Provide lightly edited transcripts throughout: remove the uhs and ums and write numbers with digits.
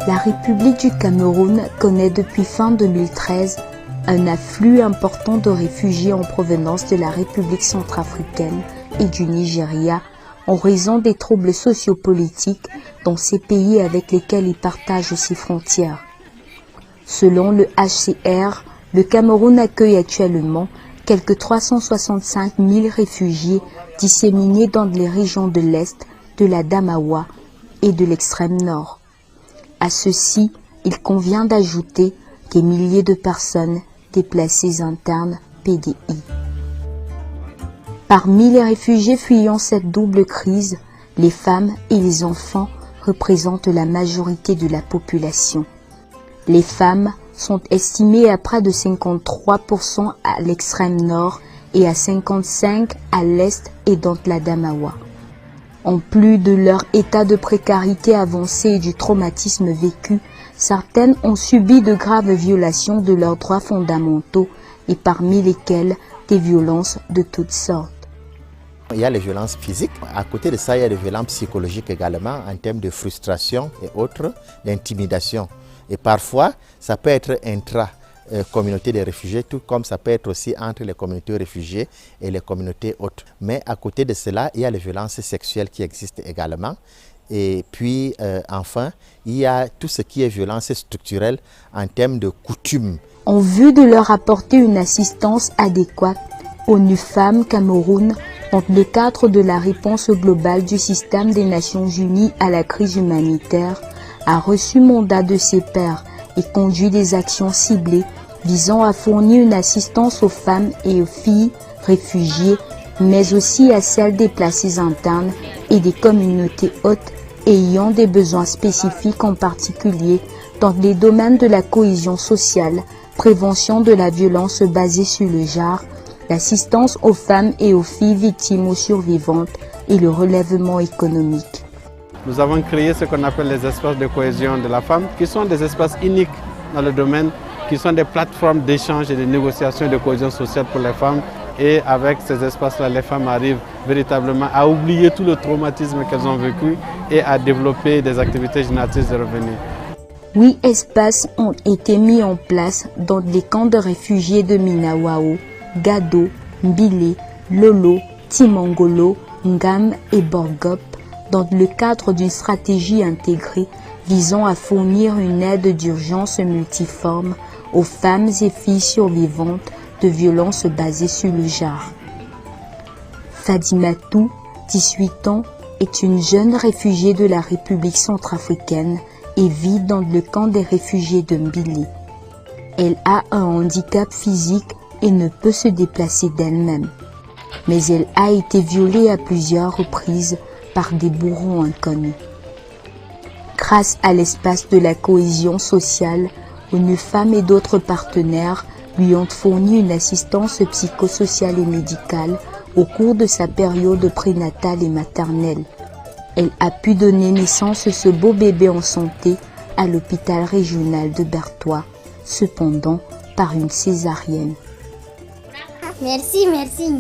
La République du Cameroun connaît depuis fin 2013 un afflux important de réfugiés en provenance de la République centrafricaine et du Nigeria en raison des troubles sociopolitiques dans ces pays avec lesquels il partage ses frontières. Selon le HCR, le Cameroun accueille actuellement quelques 365 000 réfugiés disséminés dans les régions de l'Est, de la Damawa et de l'extrême nord. À ceci, il convient d'ajouter des milliers de personnes déplacées internes PDI. Parmi les réfugiés fuyant cette double crise, les femmes et les enfants représentent la majorité de la population. Les femmes sont estimées à près de 53% à l'extrême nord et à 55% à l'est et dans la Damawa. En plus de leur état de précarité avancée et du traumatisme vécu, certaines ont subi de graves violations de leurs droits fondamentaux et parmi lesquelles des violences de toutes sortes. Il y a les violences physiques. À côté de ça, il y a les violences psychologiques également en termes de frustration et autres, d'intimidation. Et parfois, ça peut être intra-communauté des réfugiés, tout comme ça peut être aussi entre les communautés réfugiées et les communautés autres. Mais à côté de cela, il y a les violences sexuelles qui existent également. Et puis, enfin, il y a tout ce qui est violence structurelle en termes de coutumes. En vue de leur apporter une assistance adéquate, ONU Femmes Cameroun, dans le cadre de la réponse globale du système des Nations Unies à la crise humanitaire, a reçu mandat de ses pairs et conduit des actions ciblées visant à fournir une assistance aux femmes et aux filles réfugiées, mais aussi à celles déplacées internes et des communautés hautes ayant des besoins spécifiques, en particulier dans les domaines de la cohésion sociale, prévention de la violence basée sur le genre, l'assistance aux femmes et aux filles victimes ou survivantes et le relèvement économique. Nous avons créé ce qu'on appelle les espaces de cohésion de la femme, qui sont des espaces uniques dans le domaine, qui sont des plateformes d'échange et de négociation et de cohésion sociale pour les femmes. Et avec ces espaces-là, les femmes arrivent véritablement à oublier tout le traumatisme qu'elles ont vécu et à développer des activités génératrices de revenus. 8 espaces ont été mis en place dans les camps de réfugiés de Minawao, Gado, Mbile, Lolo, Timongolo, Ngam et Borgop, dans le cadre d'une stratégie intégrée visant à fournir une aide d'urgence multiforme aux femmes et filles survivantes de violences basées sur le genre. Fadimatou, 18 ans, est une jeune réfugiée de la République centrafricaine et vit dans le camp des réfugiés de Mbile. Elle a un handicap physique et ne peut se déplacer d'elle-même. Mais elle a été violée à plusieurs reprises par des bourreaux inconnus. Grâce à l'espace de la cohésion sociale, ONU Femmes et d'autres partenaires lui ont fourni une assistance psychosociale et médicale au cours de sa période prénatale et maternelle. Elle a pu donner naissance à ce beau bébé en santé à l'hôpital régional de Bertois, cependant par une césarienne. Merci, merci,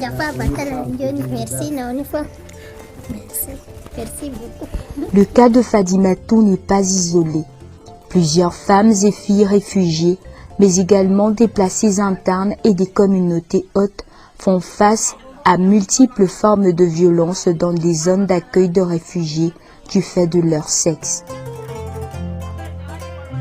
merci beaucoup. Le cas de Fadimatou n'est pas isolé. Plusieurs femmes et filles réfugiées, mais également déplacées internes et des communautés hautes, font face à multiples formes de violence dans les zones d'accueil de réfugiés du fait de leur sexe.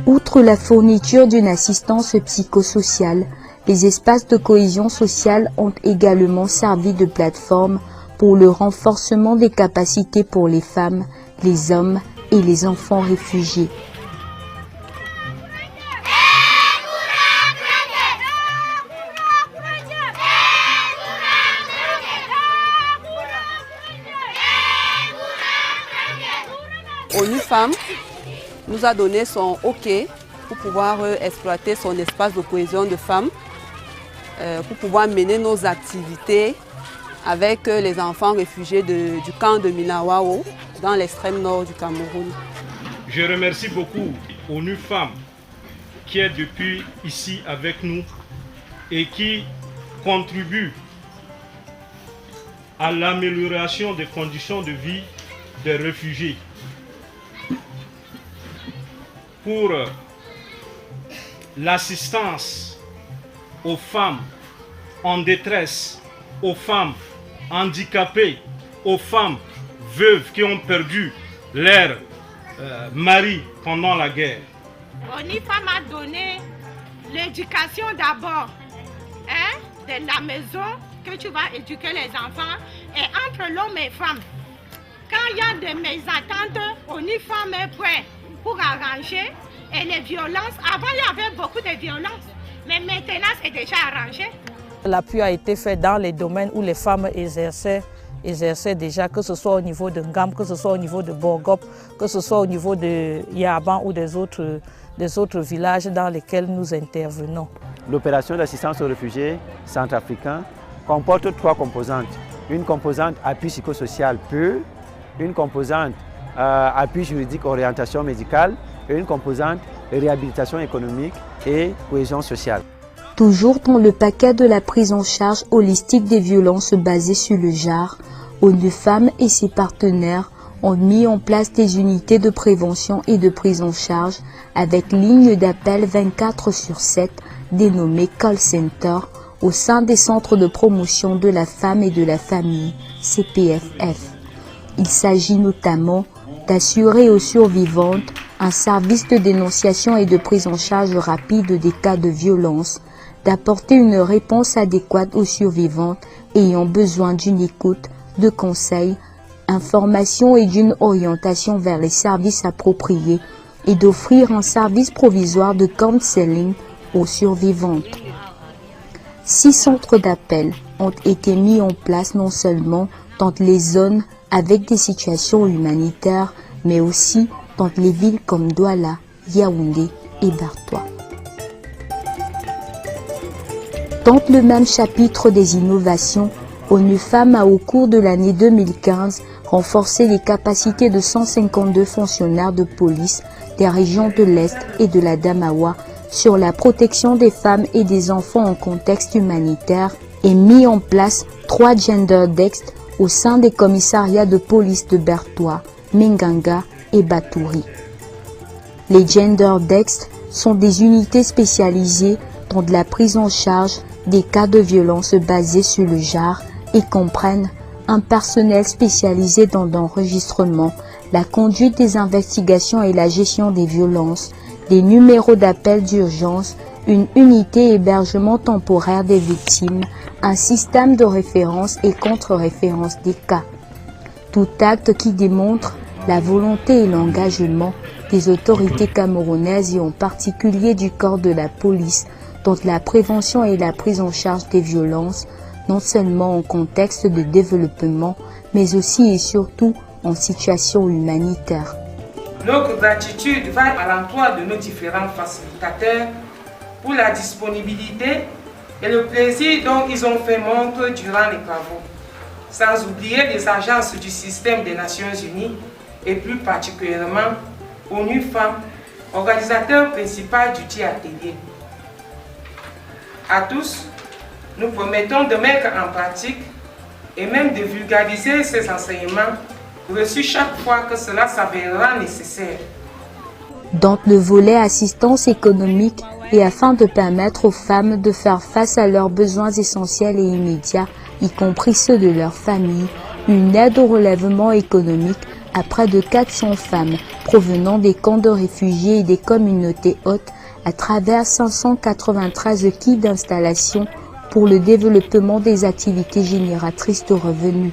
Outre la fourniture d'une assistance psychosociale, les espaces de cohésion sociale ont également servi de plateforme pour le renforcement des capacités pour les femmes, les hommes et les enfants réfugiés. ONU Femmes nous a donné son OK pour pouvoir exploiter son espace de cohésion de femmes, pour pouvoir mener nos activités avec les enfants réfugiés du camp de Minawao dans l'extrême nord du Cameroun. Je remercie beaucoup ONU Femmes qui est depuis ici avec nous et qui contribue à l'amélioration des conditions de vie des réfugiés. pour l'assistance aux femmes en détresse, aux femmes handicapées, aux femmes veuves qui ont perdu leur mari pendant la guerre. ONIFAM a donné l'éducation d'abord, hein, de la maison, que tu vas éduquer les enfants, et entre l'homme et femme. Quand il y a des mésententes, ONIFAM est prêt pour arranger. Et les violences, avant il y avait beaucoup de violences, mais maintenant c'est déjà arrangé. L'appui a été fait dans les domaines où les femmes exerçaient déjà, que ce soit au niveau de Ngam, que ce soit au niveau de Borgop, que ce soit au niveau de Yaban ou des autres villages dans lesquels nous intervenons. L'opération d'assistance aux réfugiés centrafricains comporte 3 composantes. Une composante appui psychosocial pur, une composante appui juridique, orientation médicale et une composante réhabilitation économique et cohésion sociale. Toujours dans le paquet de la prise en charge holistique des violences basées sur le genre, ONU-Femmes et ses partenaires ont mis en place des unités de prévention et de prise en charge avec ligne d'appel 24/7 dénommée Call Center au sein des centres de promotion de la femme et de la famille, CPFF. Il s'agit notamment d'assurer aux survivantes un service de dénonciation et de prise en charge rapide des cas de violence, d'apporter une réponse adéquate aux survivantes ayant besoin d'une écoute, de conseils, informations et d'une orientation vers les services appropriés et d'offrir un service provisoire de counseling aux survivantes. 6 centres d'appel ont été mis en place non seulement dans les zones avec des situations humanitaires, mais aussi dans les villes comme Douala, Yaoundé et Bartoua. Dans le même chapitre des innovations, ONU-Femmes a au cours de l'année 2015 renforcé les capacités de 152 fonctionnaires de police des régions de l'Est et de la Damawa sur la protection des femmes et des enfants en contexte humanitaire et mis en place 3 gender desks au sein des commissariats de police de Bartoua, Menganga et Batouri. Les gender desks sont des unités spécialisées dans la prise en charge des cas de violence basés sur le genre et comprennent un personnel spécialisé dans l'enregistrement, la conduite des investigations et la gestion des violences, des numéros d'appel d'urgence, une unité hébergement temporaire des victimes, un système de référence et contre-référence des cas. Tout acte qui démontre la volonté et l'engagement des autorités camerounaises et en particulier du corps de la police dans la prévention et la prise en charge des violences, non seulement en contexte de développement, mais aussi et surtout en situation humanitaire. Notre gratitude va à l'endroit de nos différents facilitateurs pour la disponibilité et le plaisir dont ils ont fait montre durant les travaux, sans oublier les agences du système des Nations Unies et plus particulièrement ONU-Femmes, organisateur principal du dit atelier. À tous, nous promettons de mettre en pratique et même de vulgariser ces enseignements reçus chaque fois que cela s'avérera nécessaire. Dans le volet assistance économique et afin de permettre aux femmes de faire face à leurs besoins essentiels et immédiats, y compris ceux de leur famille, une aide au relèvement économique à près de 400 femmes provenant des camps de réfugiés et des communautés hôtes à travers 593 kits d'installation pour le développement des activités génératrices de revenus.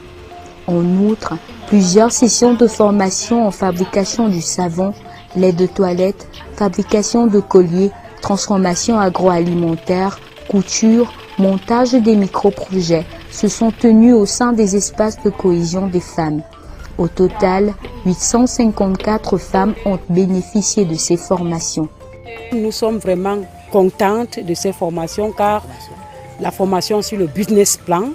En outre, plusieurs sessions de formation en fabrication du savon, lait de toilette, fabrication de colliers, transformation agroalimentaire, couture, montage des micro-projets se sont tenus au sein des espaces de cohésion des femmes. Au total, 854 femmes ont bénéficié de ces formations. Nous sommes vraiment contentes de ces formations car la formation sur le business plan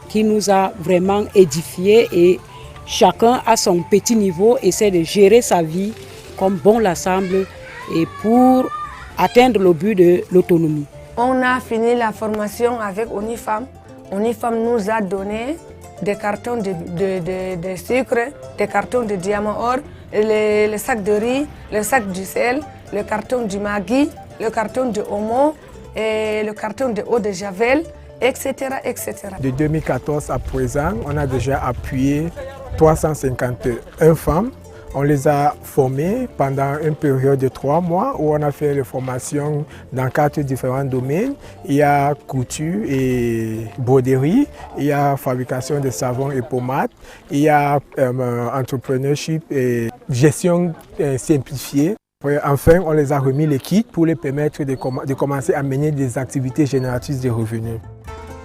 qui nous a vraiment édifiés et chacun à son petit niveau essaie de gérer sa vie comme bon l'assemble et pour atteindre le but de l'autonomie. On a fini la formation avec ONU-Femmes. ONU-Femmes nous a donné des cartons de sucre, des cartons de diamant or, les sacs de riz, le sac du sel, le carton du Maggi, le carton de Omo, et le carton de eau de Javel, etc., etc. De 2014 à présent, on a déjà appuyé 351 femmes. On les a formées pendant une période de 3 mois où on a fait les formations dans 4 différents domaines. Il y a couture et broderie, il y a fabrication de savons et pommades, il y a entrepreneurship et gestion simplifiée. Enfin, on les a remis les kits pour les permettre de commencer à mener des activités génératrices de revenus.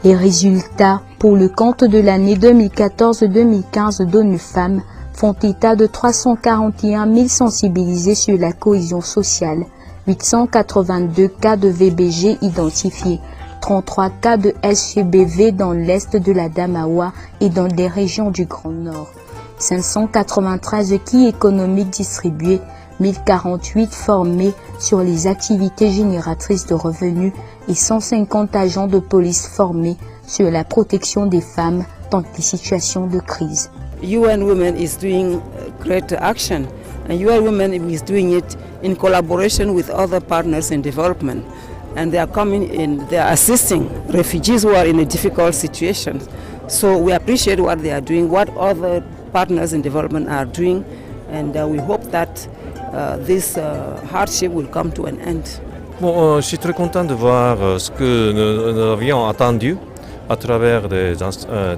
Les résultats pour le compte de l'année 2014-2015 d'ONU Femmes font état de 341 000 sensibilisés sur la cohésion sociale, 882 cas de VBG identifiés, 33 cas de SGBV dans l'est de la Damawa et dans des régions du Grand Nord, 593 kits économiques distribués, 1048 formés sur les activités génératrices de revenus et 150 agents de police formés sur la protection des femmes dans des situations de crise. UN Women is doing great action, and UN Women is doing it in collaboration with other partners in development, and they are coming in, they are assisting refugees who are in a difficult situation. So we appreciate what they are doing, what other partners in development are doing, and we hope that this hardship will come to an end. Bon, je suis très content de voir ce que nous avions attendu à travers des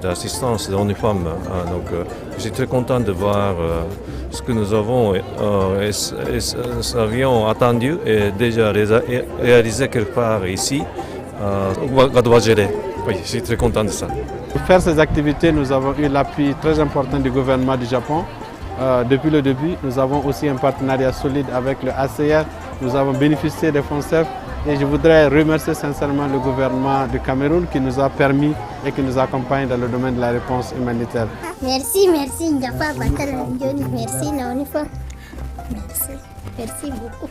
assistances de ONU Femmes. Donc, je suis très content de voir ce que nous avions attendu et déjà réalisé quelque part ici, au Gadouajere. Oui, je suis très content de ça. Pour faire ces activités, nous avons eu l'appui très important du gouvernement du Japon. Depuis le début, nous avons aussi un partenariat solide avec le ACR. Nous avons bénéficié des fonds CEF et je voudrais remercier sincèrement le gouvernement du Cameroun qui nous a permis et qui nous accompagne dans le domaine de la réponse humanitaire. Merci, merci. Merci, merci beaucoup.